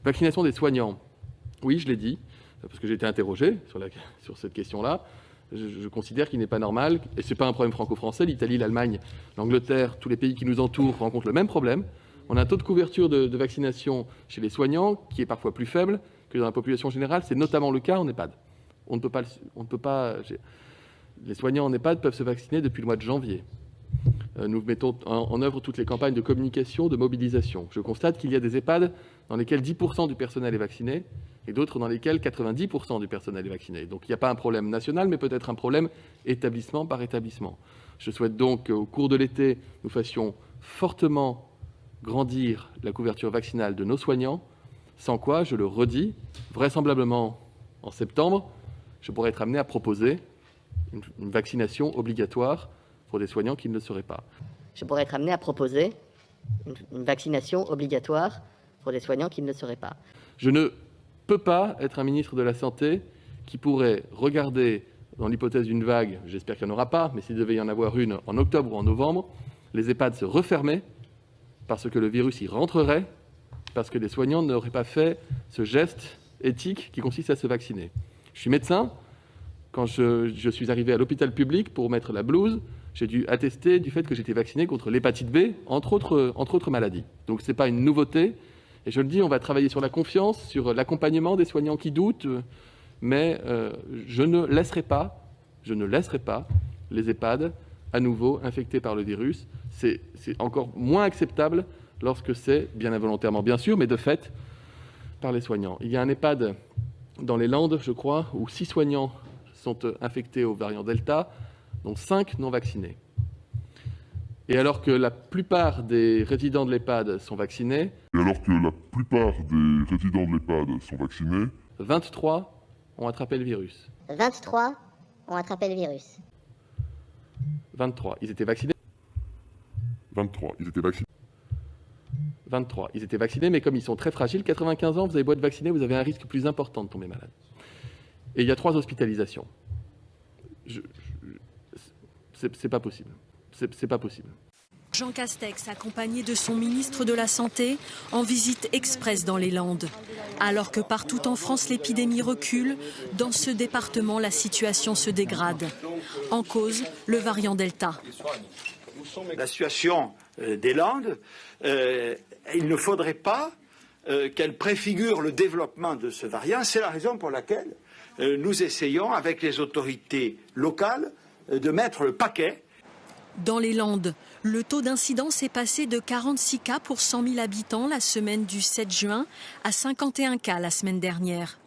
Vaccination des soignants. Oui, je l'ai dit, parce que j'ai été interrogé sur cette question-là. Je considère qu'il n'est pas normal, et ce n'est pas un problème franco-français, l'Italie, l'Allemagne, l'Angleterre, tous les pays qui nous entourent rencontrent le même problème. On a un taux de couverture de vaccination chez les soignants qui est parfois plus faible que dans la population générale. C'est notamment le cas en EHPAD. Les soignants en EHPAD peuvent se vacciner depuis le mois de janvier. Nous mettons en œuvre toutes les campagnes de communication, de mobilisation. Je constate qu'il y a des EHPAD dans lesquels 10% du personnel est vacciné et d'autres dans lesquels 90% du personnel est vacciné. Donc il n'y a pas un problème national, mais peut-être un problème établissement par établissement. Je souhaite donc qu'au cours de l'été, nous fassions fortement grandir la couverture vaccinale de nos soignants, sans quoi, je le redis, vraisemblablement en septembre, je pourrais être amené à proposer une vaccination obligatoire pour des soignants qui ne le seraient pas. Je pourrais être amené à proposer une vaccination obligatoire pour des soignants qui ne le seraient pas. Je ne peux pas être un ministre de la Santé qui pourrait regarder, dans l'hypothèse d'une vague, j'espère qu'il n'y en aura pas, mais s'il devait y en avoir une en octobre ou en novembre, les EHPAD se refermer parce que le virus y rentrerait, parce que les soignants n'auraient pas fait ce geste éthique qui consiste à se vacciner. Je suis médecin. Quand je suis arrivé à l'hôpital public pour mettre la blouse, j'ai dû attester du fait que j'étais vacciné contre l'hépatite B, entre autres maladies. Donc ce n'est pas une nouveauté. Et je le dis, on va travailler sur la confiance, sur l'accompagnement des soignants qui doutent, mais je ne laisserai pas les EHPAD à nouveau infectés par le virus. C'est encore moins acceptable lorsque c'est, bien involontairement bien sûr, mais de fait, par les soignants. Il y a un EHPAD dans les Landes, je crois, où 6 soignants sont infectés au variant Delta, dont 5 non vaccinés. Et alors que la plupart des résidents de l'EHPAD sont vaccinés, 23 ont attrapé le virus. 23 ont attrapé le virus. 23. Ils étaient vaccinés. 23. Ils étaient vaccinés, mais comme ils sont très fragiles, 95 ans, vous avez beau être vacciné, vous avez un risque plus important de tomber malade. Et il y a 3 hospitalisations. C'est pas possible. C'est pas possible. Jean Castex, accompagné de son ministre de la Santé, en visite express dans les Landes. Alors que partout en France l'épidémie recule, dans ce département la situation se dégrade. En cause, le variant Delta. La situation des Landes, il ne faudrait pas qu'elle préfigure le développement de ce variant. C'est la raison pour laquelle nous essayons, avec les autorités locales, de mettre le paquet. Dans les Landes, le taux d'incidence est passé de 46 cas pour 100 000 habitants la semaine du 7 juin à 51 cas la semaine dernière.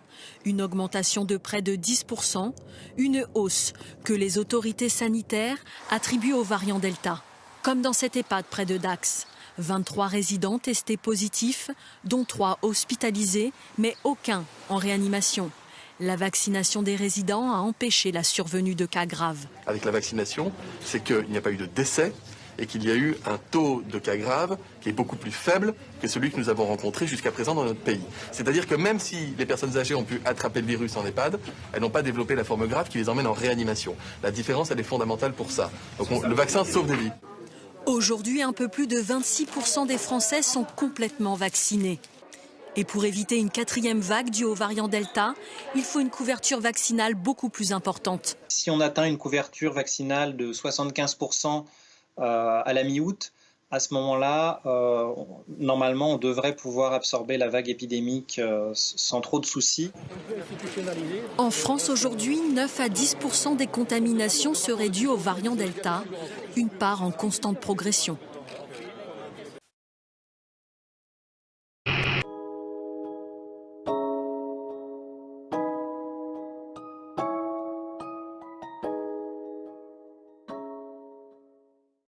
Une augmentation de près de 10%, une hausse que les autorités sanitaires attribuent au variant Delta. Comme dans cet EHPAD près de Dax, 23 résidents testés positifs, dont 3 hospitalisés, mais aucun en réanimation. La vaccination des résidents a empêché la survenue de cas graves. Avec la vaccination, c'est qu'il n'y a pas eu de décès et qu'il y a eu un taux de cas graves qui est beaucoup plus faible que celui que nous avons rencontré jusqu'à présent dans notre pays. C'est-à-dire que même si les personnes âgées ont pu attraper le virus en EHPAD, elles n'ont pas développé la forme grave qui les emmène en réanimation. La différence, elle est fondamentale pour ça. Donc le vaccin sauve des vies. Aujourd'hui, un peu plus de 26% des Français sont complètement vaccinés. Et pour éviter une 4e vague due au variant Delta, il faut une couverture vaccinale beaucoup plus importante. Si on atteint une couverture vaccinale de 75% à la mi-août, à ce moment-là, normalement, on devrait pouvoir absorber la vague épidémique sans trop de soucis. En France, aujourd'hui, 9 à 10% des contaminations seraient dues au variant Delta, une part en constante progression.